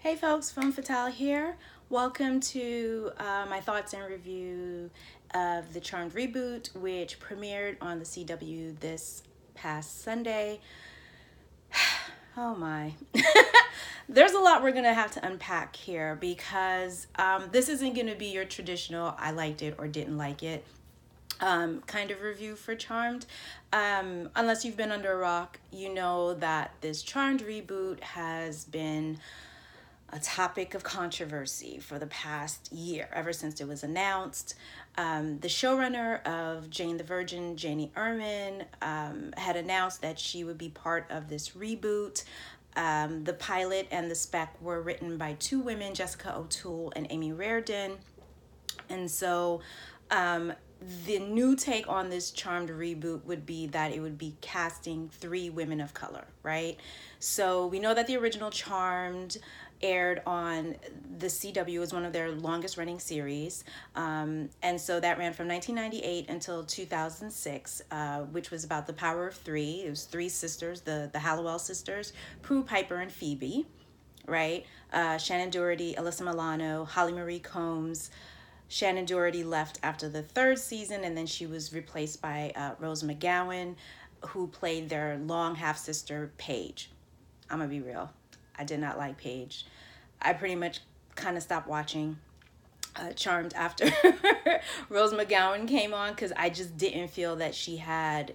Hey folks, Femme Fatale here. Welcome to my thoughts and review of the Charmed Reboot, which premiered on the CW this past Sunday. Oh my. There's a lot we're going to have to unpack here because this isn't going to be your traditional I liked it or didn't like it kind of review for Charmed. Unless you've been under a rock, you know that this Charmed reboot has been a topic of controversy for the past year, ever since it was announced. The showrunner of Jane the Virgin, Janie Erman, had announced that she would be part of this reboot. The pilot and the spec were written by two women, Jessica O'Toole and Amy Reardon. And so the new take on this Charmed reboot would be that it would be casting three women of color, right? So we know that the original Charmed aired on the CW. It was one of their longest running series. And so that ran from 1998 until 2006, which was about the power of three. It was three sisters, the Hallowell sisters, Prue, Piper, and Phoebe, right? Shannon Doherty, Alyssa Milano, Holly Marie Combs. Shannon Doherty left after the third season, and then she was replaced by Rose McGowan, who played their long half-sister, Paige. I'm going to be real. I did not like Paige. I pretty much kind of stopped watching Charmed after Rose McGowan came on because I just didn't feel that she had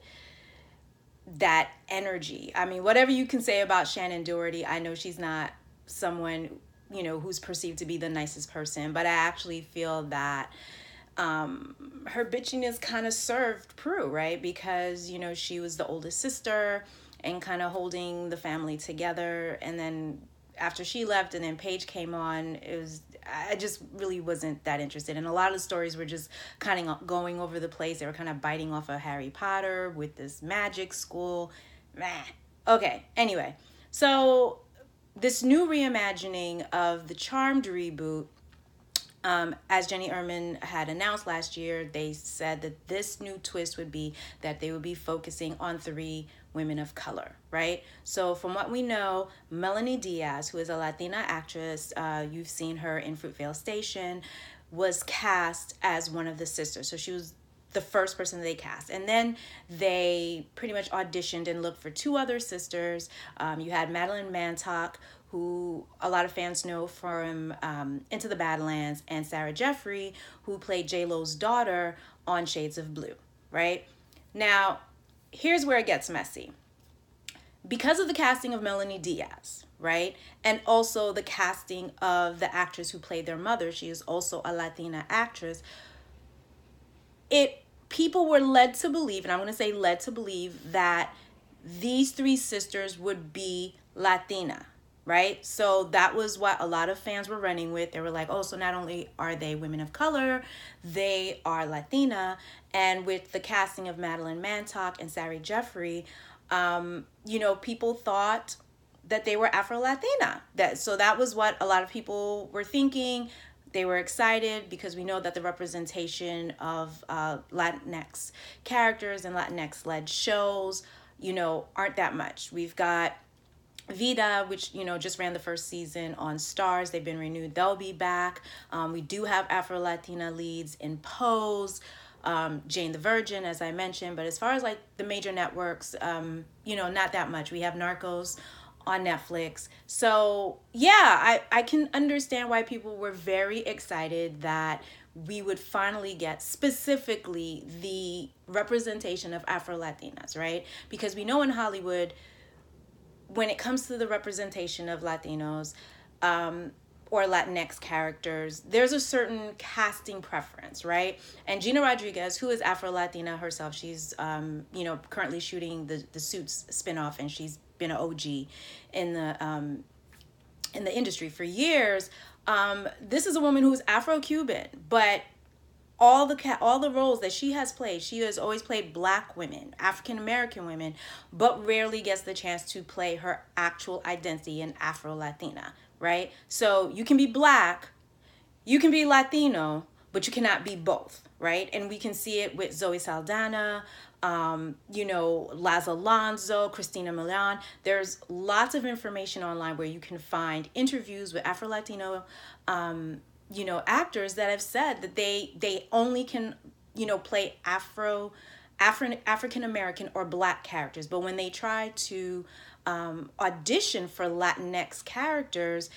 that energy. I mean, whatever you can say about Shannon Doherty, I know she's not someone, you know, who's perceived to be the nicest person, but I actually feel that her bitchiness kind of served Prue, right? Because, you know, she was the oldest sister and kind of holding the family together. And then after she left and then Paige came on, I just really wasn't that interested. And a lot of the stories were just kind of going over the place. They were kind of biting off of Harry Potter with this magic school. Okay, anyway. So this new reimagining of the Charmed reboot, as Jenny Erman had announced last year, they said that this new twist would be that they would be focusing on three women of color, right? So from what we know, Melanie Diaz, who is a Latina actress, you've seen her in Fruitvale Station, was cast as one of the sisters. So she was the first person they cast. And then they pretty much auditioned and looked for two other sisters. You had Madeline Mantock, who a lot of fans know from Into the Badlands, and Sarah Jeffrey, who played J-Lo's daughter on Shades of Blue, right? Now, here's where it gets messy. Because of the casting of Melanie Diaz, right? And also the casting of the actress who played their mother, she is also a Latina actress, people were led to believe, and I'm going to say led to believe, that these three sisters would be Latina, right? So that was what a lot of fans were running with. They were like, oh, so not only are they women of color, they are Latina. And with the casting of Madeline Mantock and Sarah Jeffrey, you know, people thought that they were Afro-Latina. So that was what a lot of people were thinking. They were excited because we know that the representation of Latinx characters and Latinx-led shows, you know, aren't that much. We've got Vida, which, you know, just ran the first season on Stars. They've been renewed. They'll be back. We do have Afro-Latina leads in Pose, Jane the Virgin, as I mentioned. But as far as like the major networks, you know, not that much. We have Narcos on Netflix. So yeah, I can understand why people were very excited that we would finally get specifically the representation of Afro-Latinas, right? Because we know in Hollywood, when it comes to the representation of Latinos or Latinx characters, there's a certain casting preference, right? And Gina Rodriguez, who is Afro-Latina herself, she's you know, currently shooting the Suits spinoff, and she's been an OG in the industry for years. This is a woman who's Afro-Cuban, but all the roles that she has played, she has always played Black women, African-American women, but rarely gets the chance to play her actual identity in Afro-Latina, right? So you can be Black, you can be Latino, but you cannot be both, right? And we can see it with Zoe Saldana, Laz Alonso, Christina Milian. There's lots of information online where you can find interviews with Afro-Latino, actors that have said that they only can, play African American or Black characters. But when they try to audition for Latinx characters,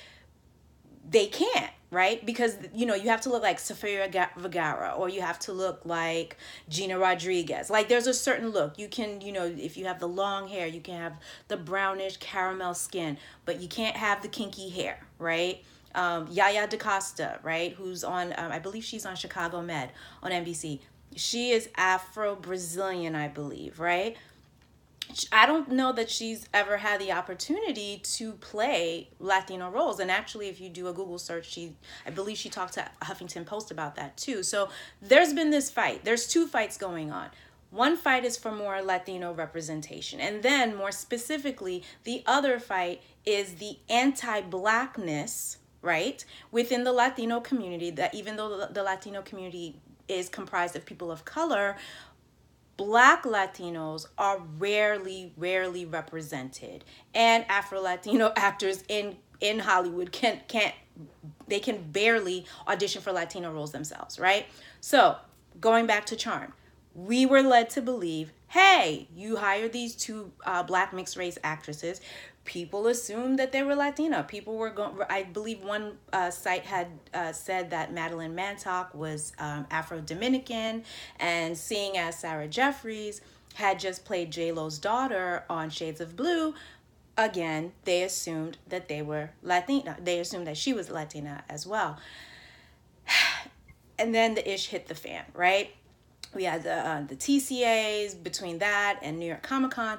they can't, right? Because, you have to look like Sofia Vergara, or you have to look like Gina Rodriguez. Like, there's a certain look. You can, if you have the long hair, you can have the brownish caramel skin, but you can't have the kinky hair, right? Yaya DaCosta, right? Who's on, I believe she's on Chicago Med on NBC. She is Afro-Brazilian, I believe, right? I don't know that she's ever had the opportunity to play Latino roles. And actually, if you do a Google search, I believe she talked to Huffington Post about that too. So there's been this fight. There's two fights going on. One fight is for more Latino representation. And then more specifically, the other fight is the anti-Blackness, right, within the Latino community, that even though the Latino community is comprised of people of color, Black Latinos are rarely represented, and Afro-Latino actors in Hollywood can barely audition for Latino roles themselves, right? So going back to Charmed, we were led to believe, hey, you hired these two Black mixed race actresses. People assumed that they were Latina. People were going. I believe one site had said that Madeline Mantock was Afro-Dominican, and seeing as Sarah Jeffries had just played J-Lo's daughter on Shades of Blue, again, they assumed that they were Latina. They assumed that she was Latina as well. And then the ish hit the fan, right? We had the TCAs between that and New York Comic Con.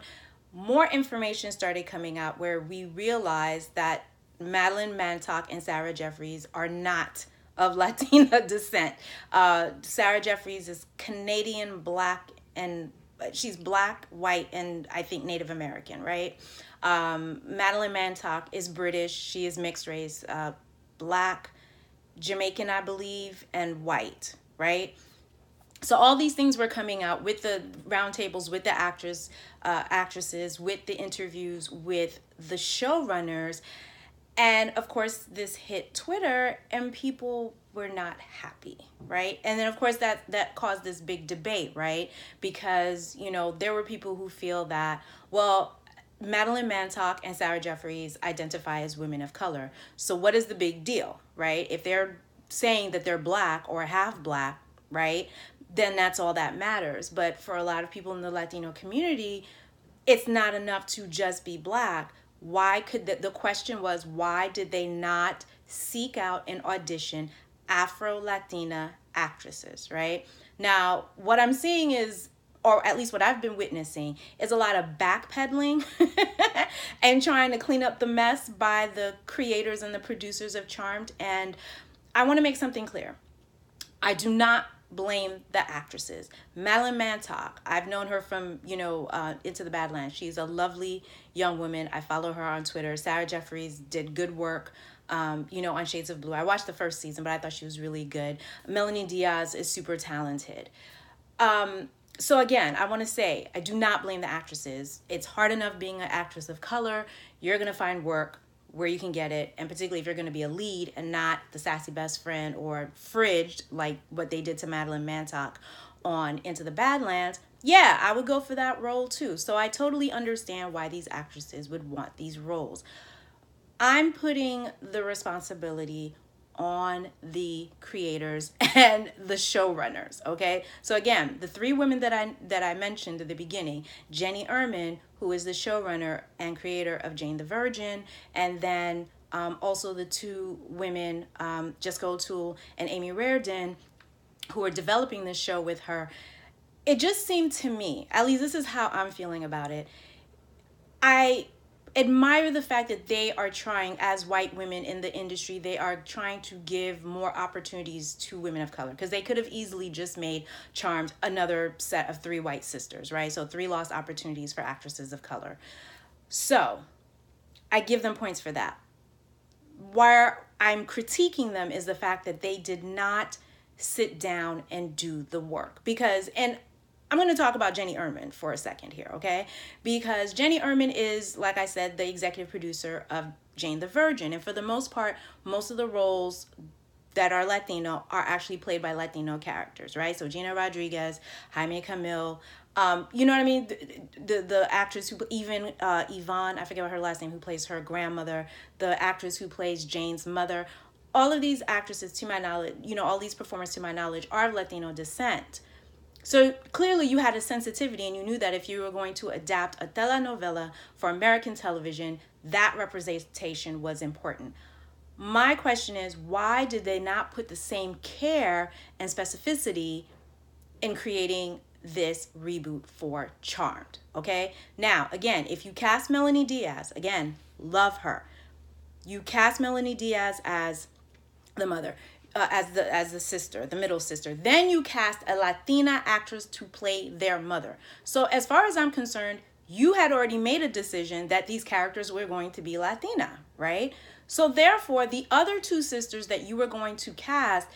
More information started coming out where we realized that Madeline Mantock and Sarah Jeffries are not of Latina descent. Sarah Jeffries is Canadian Black, and she's Black, white, and I think Native American, right? Madeline Mantock is British. She is mixed race, Black, Jamaican, I believe, and white, right? So all these things were coming out with the roundtables, with the actresses, with the interviews, with the showrunners. And of course, this hit Twitter and people were not happy, right? And then of course that caused this big debate, right? Because, there were people who feel that, well, Madeline Mantock and Sarah Jeffries identify as women of color. So what is the big deal, right? If they're saying that they're Black or half Black, right, then that's all that matters. But for a lot of people in the Latino community, it's not enough to just be Black. Why could the question was, why did they not seek out and audition Afro-Latina actresses, right? Now, what I'm seeing is, or at least what I've been witnessing, is a lot of backpedaling and trying to clean up the mess by the creators and the producers of Charmed. And I want to make something clear. I do not blame the actresses. Madeline Mantock, I've known her from, Into the Badlands. She's a lovely young woman. I follow her on Twitter. Sarah Jeffries did good work, on Shades of Blue. I watched the first season, but I thought she was really good. Melanie Diaz is super talented. So again, I want to say, I do not blame the actresses. It's hard enough being an actress of color. You're going to find work where you can get it, and particularly if you're going to be a lead and not the sassy best friend or fridged like what they did to Madeline Mantock on Into the Badlands, yeah, I would go for that role too. So I totally understand why these actresses would want these roles. I'm putting the responsibility on the creators and the showrunners, okay? So again, the three women that I mentioned at the beginning, Jenny Erman, who is the showrunner and creator of Jane the Virgin, and then also the two women, Jessica O'Toole and Amy Reardon, who are developing this show with her. It just seemed to me, at least this is how I'm feeling about it, I admire the fact that they are trying, as white women in the industry, they are trying to give more opportunities to women of color, because they could have easily just made Charmed another set of three white sisters, right? So 3 lost opportunities for actresses of color. So I give them points for that. Where I'm critiquing them is the fact that they did not sit down and do the work. Because, and I'm going to talk about Jenny Erman for a second here, okay? Because Jenny Erman is, like I said, the executive producer of Jane the Virgin. And for the most part, most of the roles that are Latino are actually played by Latino characters, right? So Gina Rodriguez, Jaime Camil, you know what I mean? The actress who, even Yvonne, I forget what her last name, who plays her grandmother, the actress who plays Jane's mother, all of these actresses, to my knowledge, you know, all these performers, to my knowledge, are of Latino descent. So clearly you had a sensitivity, and you knew that if you were going to adapt a telenovela for American television, that representation was important. My question is, why did they not put the same care and specificity in creating this reboot for Charmed? Okay. Now, again, if you cast Melanie Diaz, again, love her. You cast Melanie Diaz as the mother, as the sister, the middle sister. Then you cast a Latina actress to play their mother. So as far as I'm concerned, you had already made a decision that these characters were going to be Latina, right? So therefore, the other two sisters that you were going to cast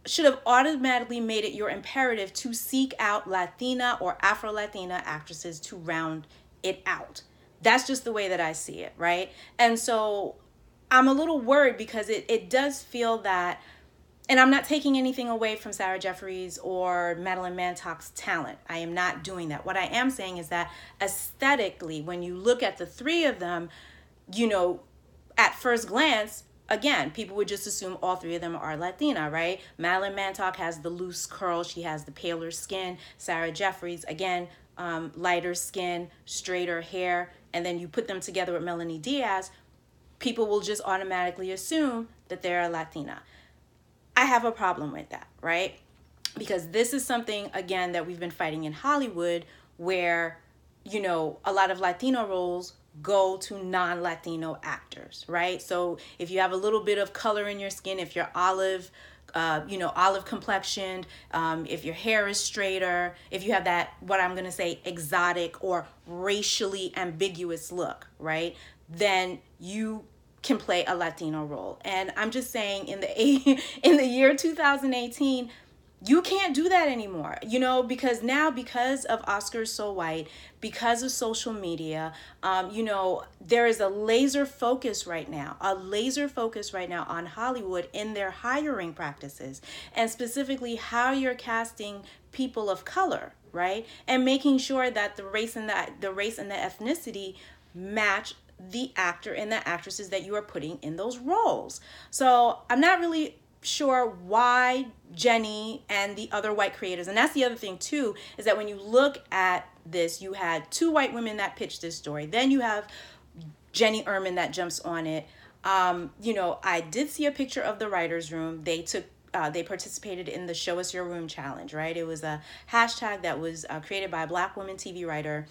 should have automatically made it your imperative to seek out Latina or Afro-Latina actresses to round it out. That's just the way that I see it, right? And so I'm a little worried because it does feel that, and I'm not taking anything away from Sarah Jeffries or Madeline Mantock's talent. I am not doing that. What I am saying is that aesthetically, when you look at the three of them, you know, at first glance, again, people would just assume all three of them are Latina, right? Madeline Mantock has the loose curl. She has the paler skin. Sarah Jeffries, again, lighter skin, straighter hair. And then you put them together with Melanie Diaz, people will just automatically assume that they're a Latina. I have a problem with that, right? Because this is something, again, that we've been fighting in Hollywood, where, you know, a lot of Latino roles go to non-Latino actors, right? So if you have a little bit of color in your skin, if you're olive, olive complexioned, if your hair is straighter, if you have that, what I'm going to say, exotic or racially ambiguous look, right? Then you can play a Latino role. And I'm just saying, in the year 2018, you can't do that anymore, you know, because now, because of Oscars So White, because of social media, there is a laser focus right now on Hollywood in their hiring practices, and specifically how you're casting people of color, right? And making sure that the race and the ethnicity match the actor and the actresses that you are putting in those roles. So I'm not really sure why Jenny and the other white creators, and that's the other thing too, is that when you look at this, you had two white women that pitched this story. Then you have Jenny Erman that jumps on it. I did see a picture of the writer's room. They participated in the Show Us Your Room challenge, right? It was a hashtag that was created by a Black woman TV writer,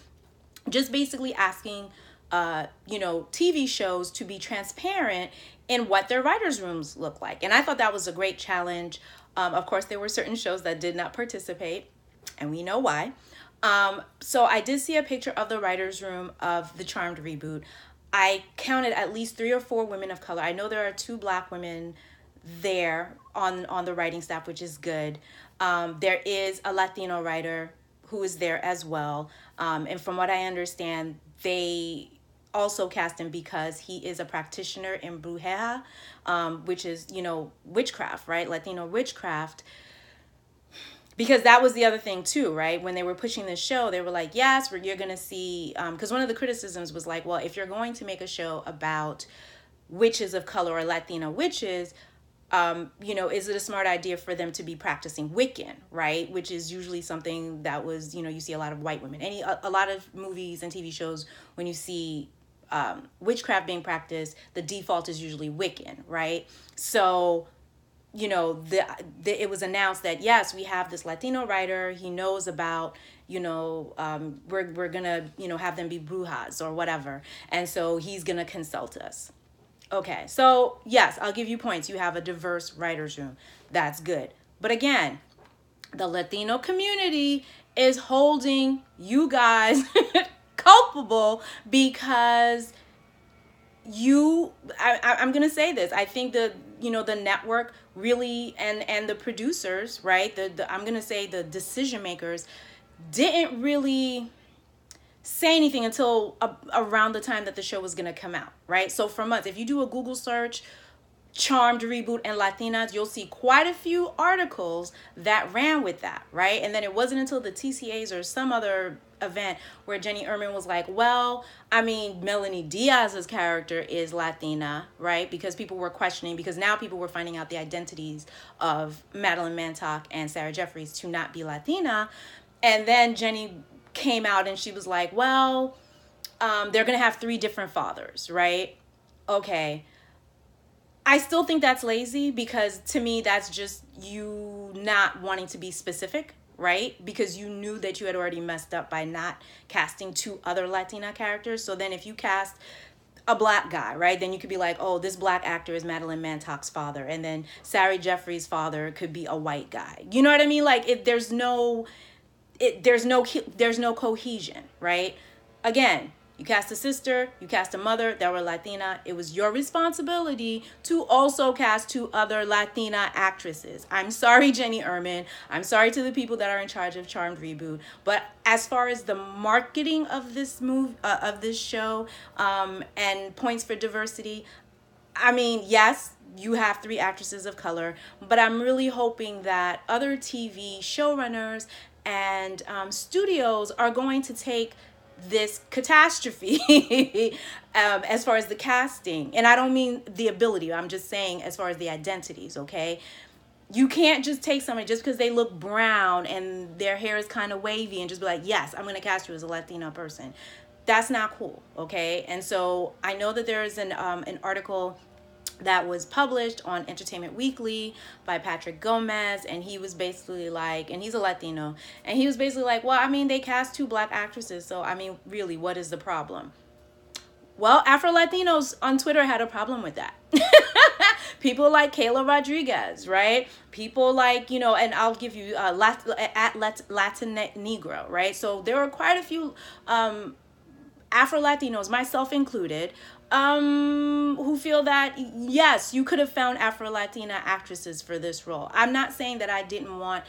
just basically asking TV shows to be transparent in what their writers' rooms look like. And I thought that was a great challenge. Of course, there were certain shows that did not participate, and we know why. So I did see a picture of the writers' room of the Charmed reboot. I counted at least 3 or 4 women of color. I know there are 2 Black women there on the writing staff, which is good. There is a Latino writer who is there as well. And from what I understand, they also cast him because he is a practitioner in brujeria, which is, witchcraft, right? Latino witchcraft. Because that was the other thing too, right? When they were pushing this show, they were like, yes, you're going to see, because one of the criticisms was like, well, if you're going to make a show about witches of color or Latino witches, is it a smart idea for them to be practicing Wiccan, right? Which is usually something that was, you see a lot of white women. A lot of movies and TV shows, when you see witchcraft being practiced, the default is usually Wiccan, right? So, it was announced that, yes, we have this Latino writer. He knows about, we're going to, have them be brujas or whatever. And so he's going to consult us. Okay, so yes, I'll give you points. You have a diverse writer's room. That's good. But again, the Latino community is holding you guys culpable because I'm gonna say this. I think the network really, and the producers, right? I'm gonna say the decision makers didn't really say anything until around the time that the show was gonna come out, right? So for months, if you do a Google search, Charmed, Reboot, and Latinas, you'll see quite a few articles that ran with that, right? And then it wasn't until the TCAs or some other event where Jenny Erman was like, well, I mean, Melanie Diaz's character is Latina, right? Because people were questioning, because now people were finding out the identities of Madeline Mantock and Sarah Jeffries to not be Latina. And then Jenny came out and she was like, well, they're going to have 3 different fathers, right? Okay. I still think that's lazy, because to me, that's just you not wanting to be specific, right? Because you knew that you had already messed up by not casting 2 other Latina characters. So then if you cast a black guy, right, then you could be like, oh, this black actor is Madeline Mantock's father. And then Sarah Jeffries' father could be a white guy. You know what I mean? Like, there's no cohesion, right? Again, you cast a sister, you cast a mother that were Latina. It was your responsibility to also cast 2 other Latina actresses. I'm sorry, Jenny Erman. I'm sorry to the people that are in charge of Charmed Reboot. But as far as the marketing of this show, and points for diversity, I mean, yes, you have 3 actresses of color, but I'm really hoping that other TV showrunners and studios are going to take this catastrophe as far as the casting. And I don't mean the ability. I'm just saying as far as the identities, okay? You can't just take somebody just because they look brown and their hair is kind of wavy and just be like, yes, I'm going to cast you as a Latina person. That's not cool, okay? And so I know that there is an article that was published on Entertainment Weekly by Patrick Gomez, and he was basically like, and he's a Latino, and he was basically like, well, I mean, they cast 2 black actresses, so I mean, really, what is the problem? Well, Afro-Latinos on Twitter had a problem with that. People like Gina Rodriguez, right? People like, and I'll give you at Latin Negro, right? So there were quite a few Afro-Latinos, myself included, who feel that, yes, you could have found Afro-Latina actresses for this role. I'm not saying that I didn't want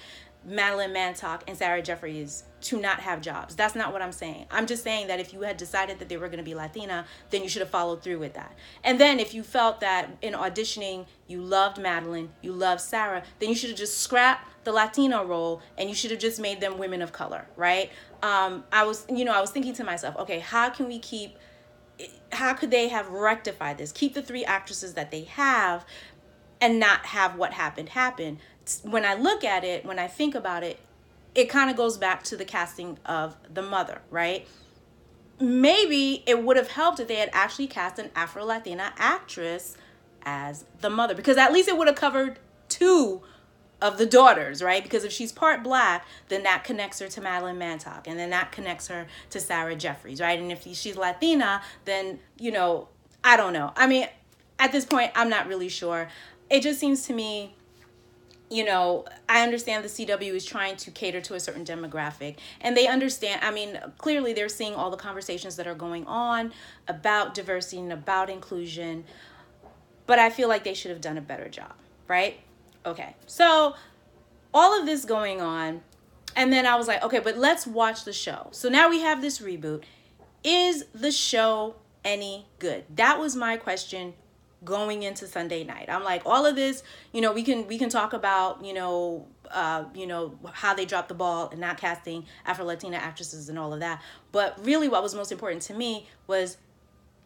Madeline Mantock and Sarah Jeffries to not have jobs. That's not what I'm saying. I'm just saying that if you had decided that they were going to be Latina, then you should have followed through with that. And then if you felt that in auditioning, you loved Madeline, you loved Sarah, then you should have just scrapped the Latino role and you should have just made them women of color, right? I was thinking to myself, okay, how could they have rectified this? Keep the 3 actresses that they have and not have what happened happen. When I look at it, when I think about it, it kind of goes back to the casting of the mother, right? Maybe it would have helped if they had actually cast an Afro-Latina actress as the mother, because at least it would have covered 2 of the daughters, right? Because if she's part black, then that connects her to Madeline Mantock, and then that connects her to Sarah Jeffries, right? And if she's Latina, then, I don't know. I mean, at this point, I'm not really sure. It just seems to me, I understand the CW is trying to cater to a certain demographic, and they understand, I mean, clearly they're seeing all the conversations that are going on about diversity and about inclusion, but I feel like they should have done a better job, right? Okay, so all of this going on, and then I was like, okay, but let's watch the show. So now we have this reboot. Is the show any good? That was my question going into Sunday night. I'm like, all of this, we can talk about, how they dropped the ball and not casting Afro-Latina actresses and all of that. But really what was most important to me was,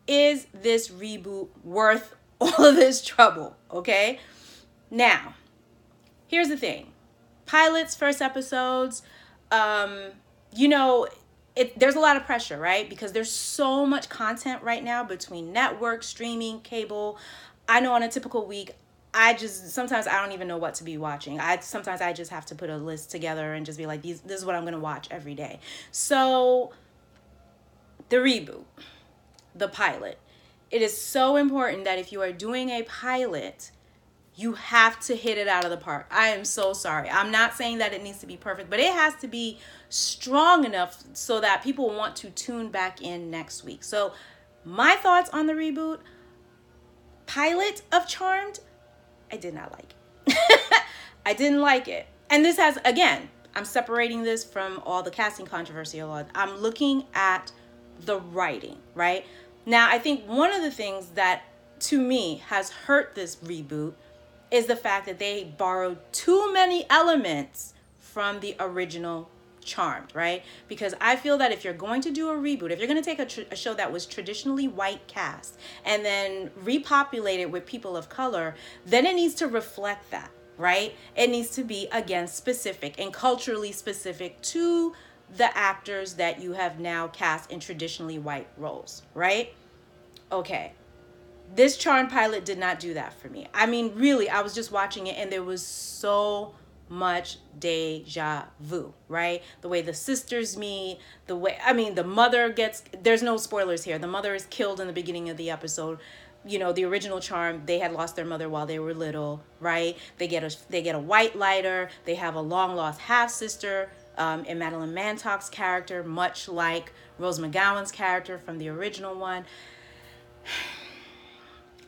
is this reboot worth all of this trouble? Okay. Now, here's the thing. Pilots, first episodes, there's a lot of pressure, right? Because there's so much content right now between network, streaming, cable. I know on a typical week, sometimes I don't even know what to be watching. Sometimes I just have to put a list together and just be like, this is what I'm going to watch every day. So the reboot, the pilot, it is so important that if you are doing a pilot, you have to hit it out of the park. I am so sorry. I'm not saying that it needs to be perfect, but it has to be strong enough so that people want to tune back in next week. So my thoughts on the reboot, pilot of Charmed, I did not like it. I didn't like it. And this has, again, I'm separating this from all the casting controversy a lot. I'm looking at the writing, right? Now, I think one of the things that, to me, has hurt this reboot is the fact that they borrowed too many elements from the original Charmed, right? Because I feel that if you're going to do a reboot, if you're going to take a show that was traditionally white cast and then repopulate it with people of color, then it needs to reflect that, right? It needs to be, again, specific and culturally specific to the actors that you have now cast in traditionally white roles, right? Okay. This Charmed pilot did not do that for me. I mean, really, I was just watching it and there was so much deja vu, right? The way the sisters meet, the way, I mean, the mother gets, there's no spoilers here. The mother is killed in the beginning of the episode. You know, the original Charm, they had lost their mother while they were little, right? They get a white lighter. They have a long lost half sister in Madeline Mantock's character, much like Rose McGowan's character from the original one.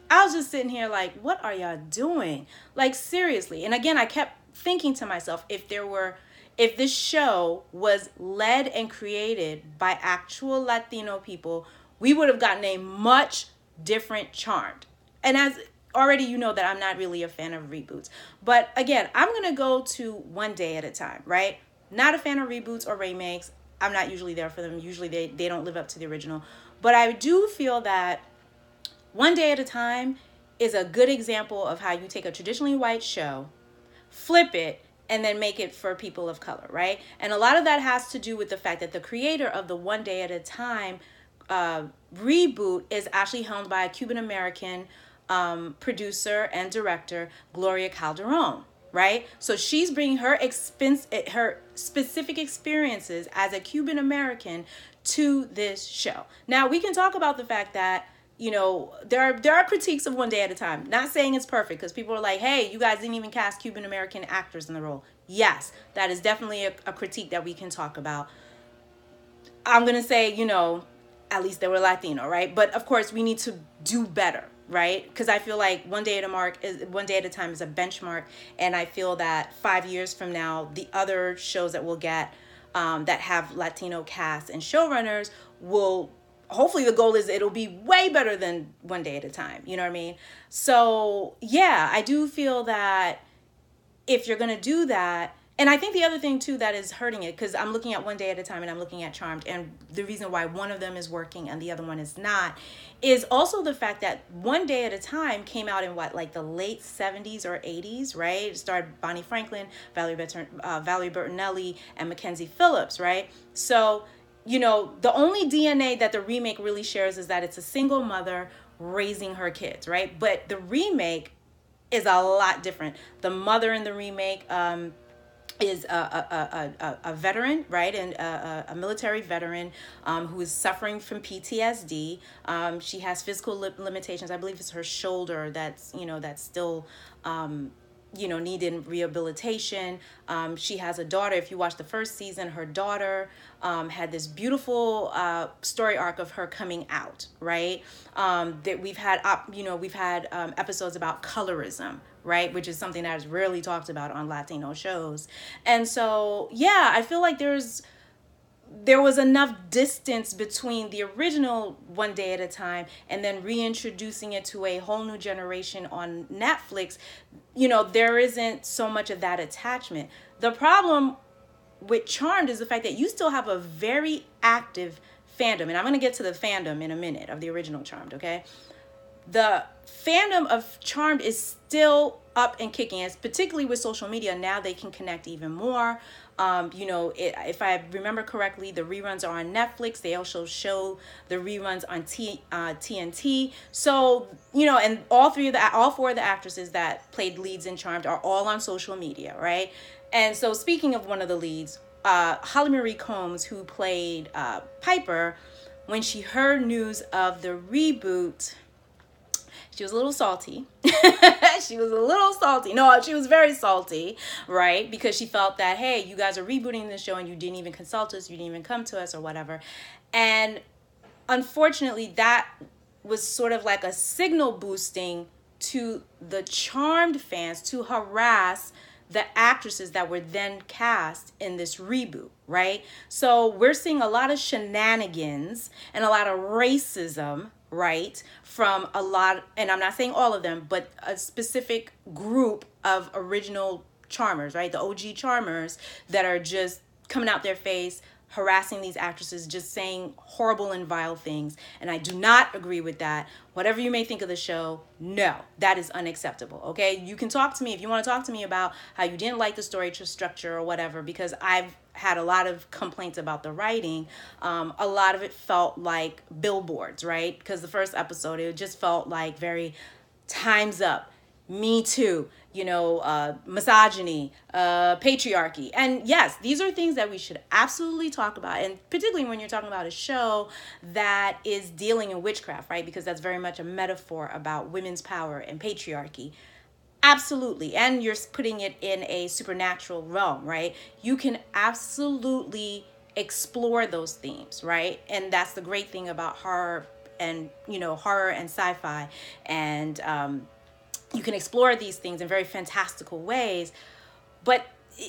I was just sitting here like, what are y'all doing? Like, seriously. And again, I kept thinking to myself, if this show was led and created by actual Latino people, we would have gotten a much different Charmed. And as already, you know that I'm not really a fan of reboots. But again, I'm going to go to one day at a time, right? Not a fan of reboots or remakes. I'm not usually there for them. Usually they don't live up to the original. But I do feel that One Day at a Time is a good example of how you take a traditionally white show, flip it, and then make it for people of color, right? And a lot of that has to do with the fact that the creator of the One Day at a Time reboot is actually helmed by a Cuban-American producer and director, Gloria Calderon, right? So she's bringing her specific experiences as a Cuban-American to this show. Now, we can talk about the fact that, you know, there are critiques of One Day at a Time. Not saying it's perfect, because people are like, hey, you guys didn't even cast Cuban-American actors in the role. Yes, that is definitely a critique that we can talk about. I'm going to say, you know, at least they were Latino, right? But of course, we need to do better, right? Because I feel like One Day at a Time is a benchmark. And I feel that 5 years from now, the other shows that we'll get that have Latino cast and showrunners will, hopefully the goal is it'll be way better than One Day at a Time. You know what I mean? So yeah, I do feel that if you're going to do that, and I think the other thing too that is hurting it, because I'm looking at One Day at a Time and I'm looking at Charmed, and the reason why one of them is working and the other one is not, is also the fact that One Day at a Time came out in like the late 70s or 80s, right? It starred Bonnie Franklin, Valerie Bertinelli, and Mackenzie Phillips, right? So, you know, the only DNA that the remake really shares is that it's a single mother raising her kids, right? But the remake is a lot different. The mother in the remake is a veteran, right? And a military veteran who is suffering from PTSD. She has physical limitations. I believe it's her shoulder that's still needed rehabilitation. She has a daughter. If you watch the first season, her daughter had this beautiful story arc of her coming out, right? That we've had episodes about colorism, right? Which is something that is rarely talked about on Latino shows. And so, yeah, I feel like there was enough distance between the original One Day at a Time and then reintroducing it to a whole new generation on Netflix. You know, there isn't so much of that attachment. The problem with Charmed is the fact that you still have a very active fandom. And I'm going to get to the fandom in a minute of the original Charmed, okay? The fandom of Charmed is still up and kicking. It's particularly with social media. Now they can connect even more. If I remember correctly, the reruns are on Netflix. They also show the reruns on TNT. So, and all four of the actresses that played leads in Charmed are all on social media, right? And so speaking of one of the leads, Holly Marie Combs, who played Piper, when she heard news of the reboot, she was a little salty. She was a little salty. No, she was very salty, right? Because she felt that, hey, you guys are rebooting the show and you didn't even consult us, you didn't even come to us or whatever. And unfortunately, that was sort of like a signal boosting to the Charmed fans to harass the actresses that were then cast in this reboot, right? So we're seeing a lot of shenanigans and a lot of racism, right, from a lot, and I'm not saying all of them, but a specific group of original charmers, right? The OG charmers that are just coming out their face, harassing these actresses, just saying horrible and vile things. And I do not agree with that. Whatever you may think of the show, no, that is unacceptable. Okay, you can talk to me if you want to talk to me about how you didn't like the story structure or whatever, because I've had a lot of complaints about the writing. A lot of it felt like billboards, right? Because the first episode, it just felt like very Time's Up, Me Too, misogyny, patriarchy. And yes, these are things that we should absolutely talk about. And particularly when you're talking about a show that is dealing in witchcraft, right? Because that's very much a metaphor about women's power and patriarchy. Absolutely. And you're putting it in a supernatural realm, right? You can absolutely explore those themes, right? And that's the great thing about horror and, horror and sci-fi. And, you can explore these things in very fantastical ways. But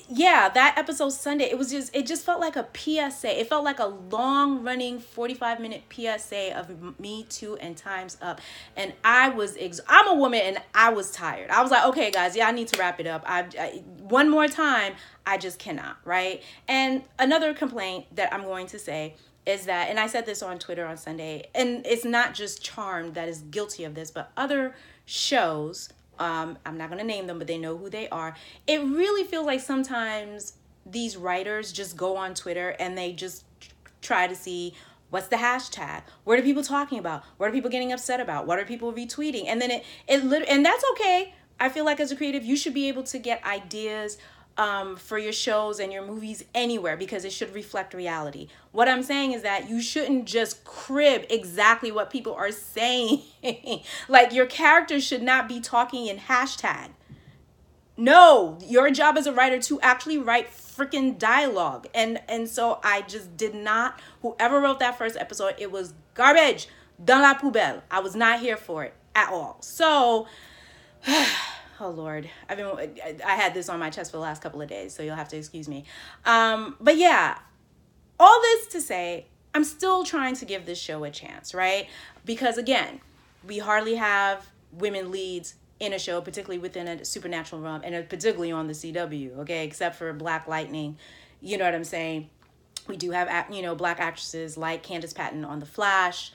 yeah, that episode Sunday, it just felt like a PSA. It felt like a long running 45-minute PSA of Me Too and Time's Up. And I'm a woman and I was tired. I was like, okay, guys, yeah, I need to wrap it up. One more time, I just cannot, right? And another complaint that I'm going to say is that, and I said this on Twitter on Sunday, and it's not just Charmed that is guilty of this, but other shows, I'm not going to name them, but they know who they are. It really feels like sometimes these writers just go on Twitter and they just try to see what's the hashtag, what are people talking about, what are people getting upset about, what are people retweeting, and then and that's okay. I feel like as a creative, you should be able to get ideas for your shows and your movies anywhere, because it should reflect reality. What I'm saying is that you shouldn't just crib exactly what people are saying. Like, your characters should not be talking in hashtag. No, your job as a writer to actually write freaking dialogue. And so I just did not, whoever wrote that first episode, it was garbage. Dans la poubelle. I was not here for it at all. So oh Lord, I had this on my chest for the last couple of days, so you'll have to excuse me. But yeah, all this to say, I'm still trying to give this show a chance, right? Because again, we hardly have women leads in a show, particularly within a supernatural realm, and particularly on the CW, okay? Except for Black Lightning, you know what I'm saying? We do have, Black actresses like Candace Patton on The Flash,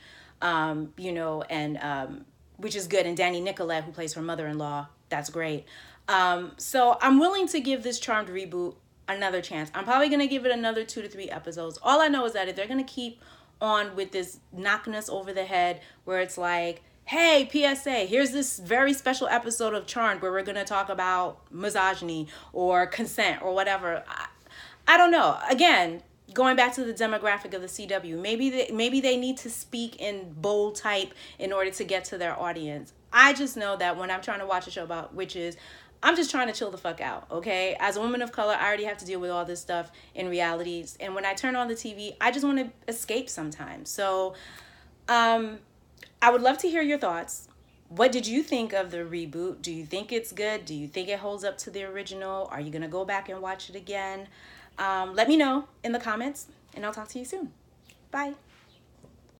which is good, and Danny Nicolette, who plays her mother-in-law. That's great. So I'm willing to give this Charmed reboot another chance. I'm probably going to give it another 2 to 3 episodes. All I know is that if they're going to keep on with this knocking us over the head, where it's like, hey, PSA, here's this very special episode of Charmed where we're going to talk about misogyny or consent or whatever. I don't know. Again, going back to the demographic of the CW, maybe they need to speak in bold type in order to get to their audience. I just know that when I'm trying to watch a show about witches, I'm just trying to chill the fuck out, okay? As a woman of color, I already have to deal with all this stuff in realities. And when I turn on the TV, I just want to escape sometimes. So I would love to hear your thoughts. What did you think of the reboot? Do you think it's good? Do you think it holds up to the original? Are you going to go back and watch it again? Let me know in the comments, and I'll talk to you soon. Bye.